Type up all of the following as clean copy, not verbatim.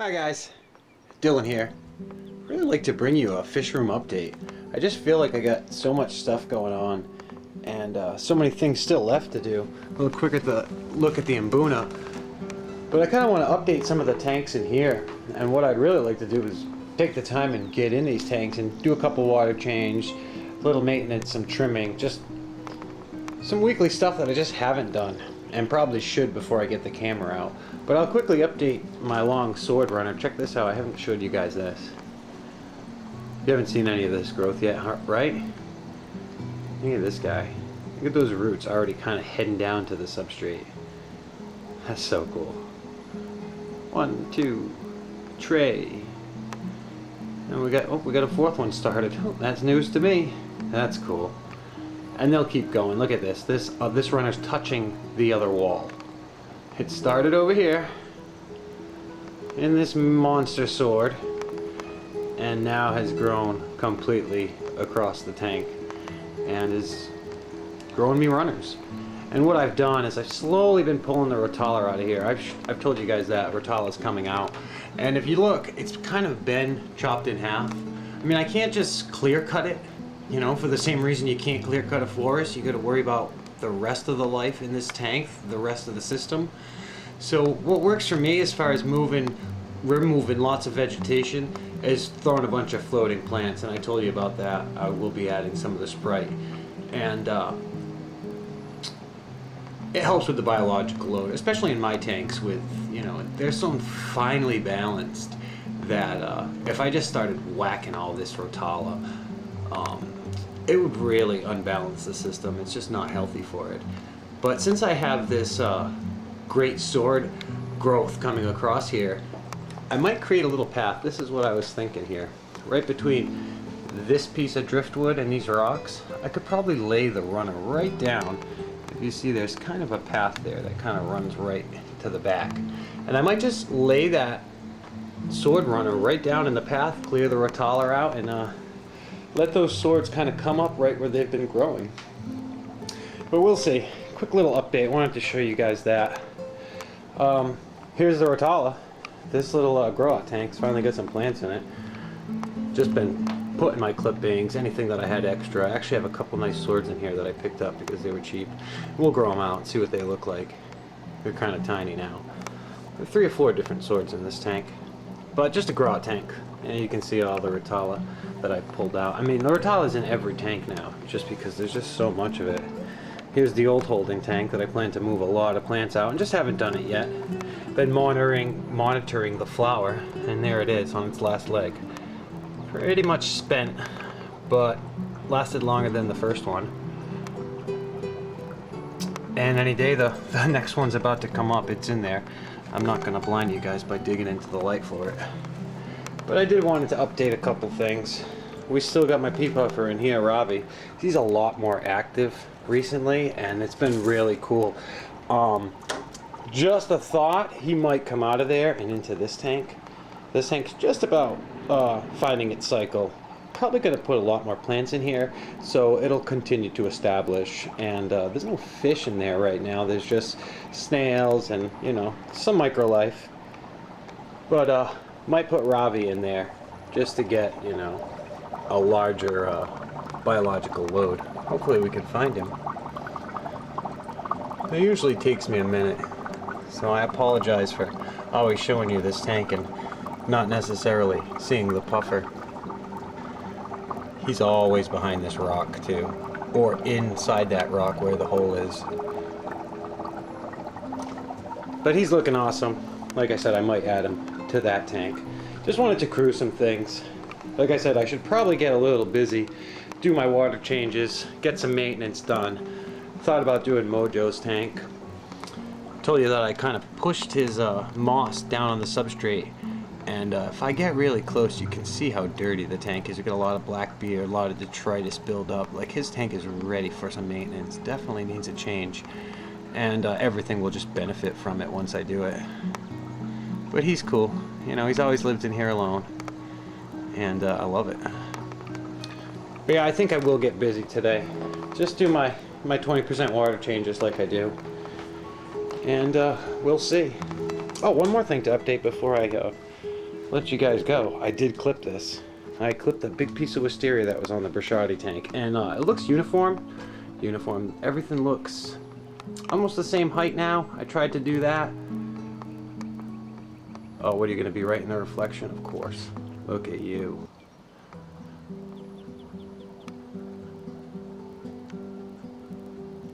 Hi guys, Dylan here. Really like to bring you a fish room update. I just feel like I got so much stuff going on and so many things still left to do. A little quick at the look at the Mbuna, but I kind of want to update some of the tanks in here. And what I'd really like to do is take the time and get in these tanks and do a couple water change, little maintenance, some trimming, just some weekly stuff that I just haven't done and probably should before I get the camera out. But I'll quickly update my long sword runner. Check this out. I haven't showed you guys this. You haven't seen any of this growth yet, right? Look at this guy. Look at those roots already kind of heading down to the substrate. That's so cool. 1, 2, tray. And we got a fourth one started. Oh, that's news to me. That's cool. And they'll keep going. Look at this. This runner's touching the other wall. It started over here in this monster sword and now has grown completely across the tank and is growing me runners. And what I've done is I've slowly been pulling the rotaller out of here. I've told you guys that rotaller is coming out, and if you look, it's kind of been chopped in half. I mean, I can't just clear cut it, you know, for the same reason you can't clear cut a forest. You got to worry about the rest of the life in this tank, the rest of the system. So what works for me as far as removing lots of vegetation is throwing a bunch of floating plants, and I told you about that. I will be adding some of the Sprite, and it helps with the biological load, especially in my tanks. With, you know, they're so finely balanced that if I just started whacking all this rotala, it would really unbalance the system. It's just not healthy for it. But since I have this great sword growth coming across here, I might create a little path. This is what I was thinking here. Right between this piece of driftwood and these rocks, I could probably lay the runner right down. If you see, there's kind of a path there that kind of runs right to the back. And I might just lay that sword runner right down in the path, clear the rotaller out, and let those swords kind of come up right where they've been growing. But we'll see. Quick little update. Wanted to show you guys that. Here's the rotala. This little grow-out tank's finally got some plants in it. Just been putting my clippings, anything that I had extra. I actually have a couple nice swords in here that I picked up because they were cheap. We'll grow them out and see what they look like. They're kind of tiny now. There are 3 or 4 different swords in this tank, but just a grow-out tank. And you can see all the rotala that I pulled out. I mean, the rotala is in every tank now, just because there's just so much of it. Here's the old holding tank that I plan to move a lot of plants out, and just haven't done it yet. Been monitoring the flower, and there it is on its last leg. Pretty much spent, but lasted longer than the first one. And any day the next one's about to come up. It's in there. I'm not going to blind you guys by digging into the light for it. But I did want to update a couple things. We still got my pea puffer in here, Ravi. He's a lot more active recently, and it's been really cool. Just a thought, he might come out of there and into this tank. This tank's just about finding its cycle. Probably going to put a lot more plants in here, so it'll continue to establish. And there's no fish in there right now. There's just snails and, you know, some microlife. But might put Ravi in there just to get, you know, a larger biological load. Hopefully we can find him. It usually takes me a minute, so I apologize for always showing you this tank and not necessarily seeing the puffer. He's always behind this rock too, or inside that rock where the hole is. But he's looking awesome. Like I said, I might add him to that tank. Just wanted to crew some things. Like I said, I should probably get a little busy, do my water changes, get some maintenance done. Thought about doing Mojo's tank. Told you that I kind of pushed his moss down on the substrate, and if I get really close, you can see how dirty the tank is. You got a lot of black beer, a lot of detritus build up. Like, his tank is ready for some maintenance. Definitely needs a change, and everything will just benefit from it once I do it. But he's cool. You know, he's always lived in here alone, and I love it. But yeah, I think I will get busy today. Just do my 20% water changes like I do, and we'll see. Oh, one more thing to update before I let you guys go. I did clip this. I clipped a big piece of wisteria that was on the bruschetta tank, and it looks uniform. Everything looks almost the same height now. I tried to do that. Oh, what are you going to be right in the reflection? Of course. Look at you.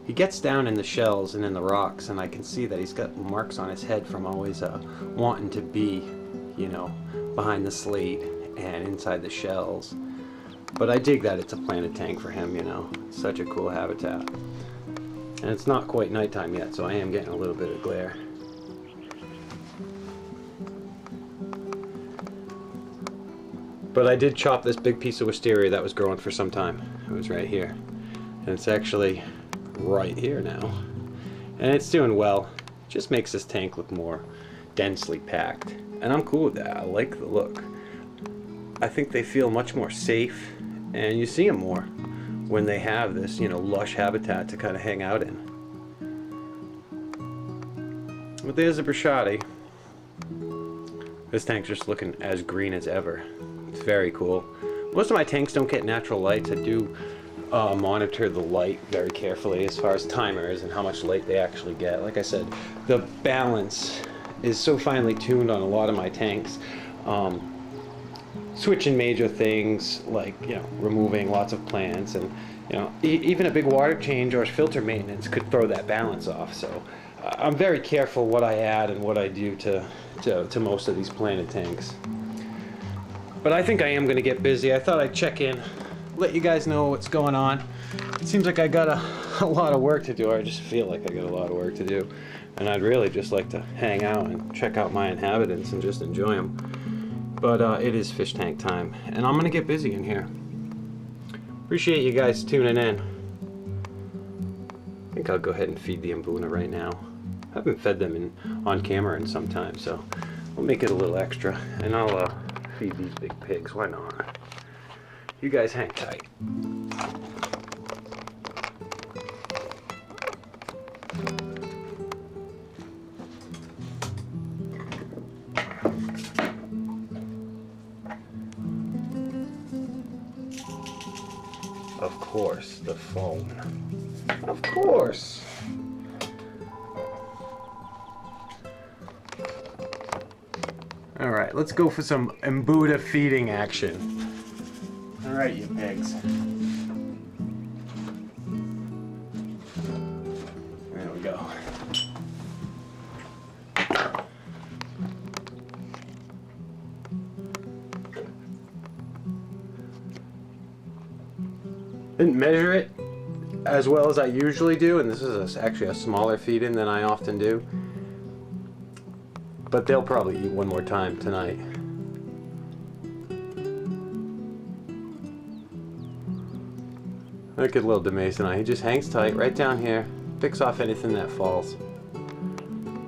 He gets down in the shells and in the rocks, and I can see that he's got marks on his head from always wanting to be, you know, behind the slate and inside the shells. But I dig that it's a planted tank for him, you know. It's such a cool habitat. And it's not quite nighttime yet, so I am getting a little bit of glare. But I did chop this big piece of wisteria that was growing for some time. It was right here. And it's actually right here now. And it's doing well. Just makes this tank look more densely packed. And I'm cool with that. I like the look. I think they feel much more safe, and you see them more when they have this, you know, lush habitat to kind of hang out in. But there's a bruschetta. This tank's just looking as green as ever. It's very cool. Most of my tanks don't get natural lights. I do monitor the light very carefully as far as timers and how much light they actually get. Like I said, the balance is so finely tuned on a lot of my tanks. Switching major things like, you know, removing lots of plants, and, you know, even a big water change or filter maintenance could throw that balance off. So I'm very careful what I add and what I do to most of these planted tanks. But I think I am going to get busy. I thought I'd check in, let you guys know what's going on. It seems like I got a lot of work to do. I just feel like I got a lot of work to do. And I'd really just like to hang out and check out my inhabitants and just enjoy them. But it is fish tank time, and I'm going to get busy in here. Appreciate you guys tuning in. I think I'll go ahead and feed the Mbuna right now. I haven't fed them on camera in some time, so I'll make it a little extra, and I'll feed these big pigs. Why not? You guys hang tight. Of course, the phone. Of course. All right, let's go for some Mbuna feeding action. All right, you pigs. There we go. Didn't measure it as well as I usually do, and this is actually a smaller feed-in than I often do. But they'll probably eat one more time tonight. Look at little DeMason. He just hangs tight right down here, picks off anything that falls.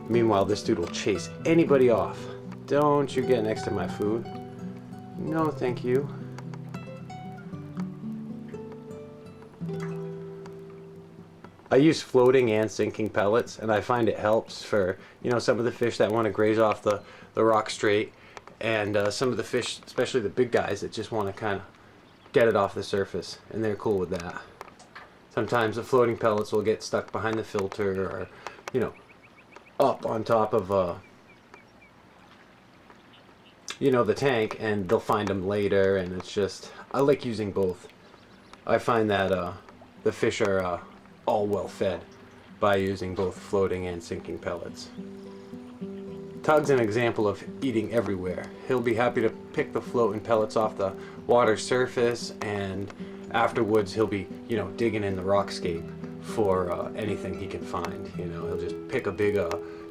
Meanwhile, this dude will chase anybody off. Don't you get next to my food. No, thank you. I use floating and sinking pellets, and I find it helps for, you know, some of the fish that want to graze off the rock straight, and some of the fish, especially the big guys, that just want to kind of get it off the surface, and they're cool with that. Sometimes the floating pellets will get stuck behind the filter, or, you know, up on top of you know, the tank, and they'll find them later, and it's just, I like using both. I find that the fish are all well fed by using both floating and sinking pellets. Tug's an example of eating everywhere. He'll be happy to pick the floating pellets off the water surface, and afterwards he'll be, you know, digging in the rockscape for anything he can find. You know, he'll just pick a big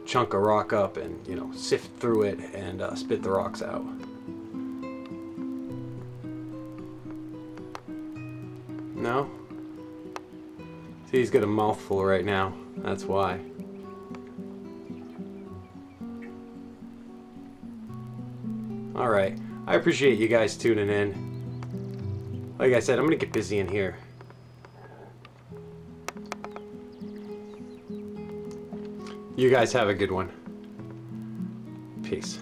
chunk of rock up and, you know, sift through it and spit the rocks out. No? See, he's got a mouthful right now. That's why. Alright. I appreciate you guys tuning in. Like I said, I'm going to get busy in here. You guys have a good one. Peace.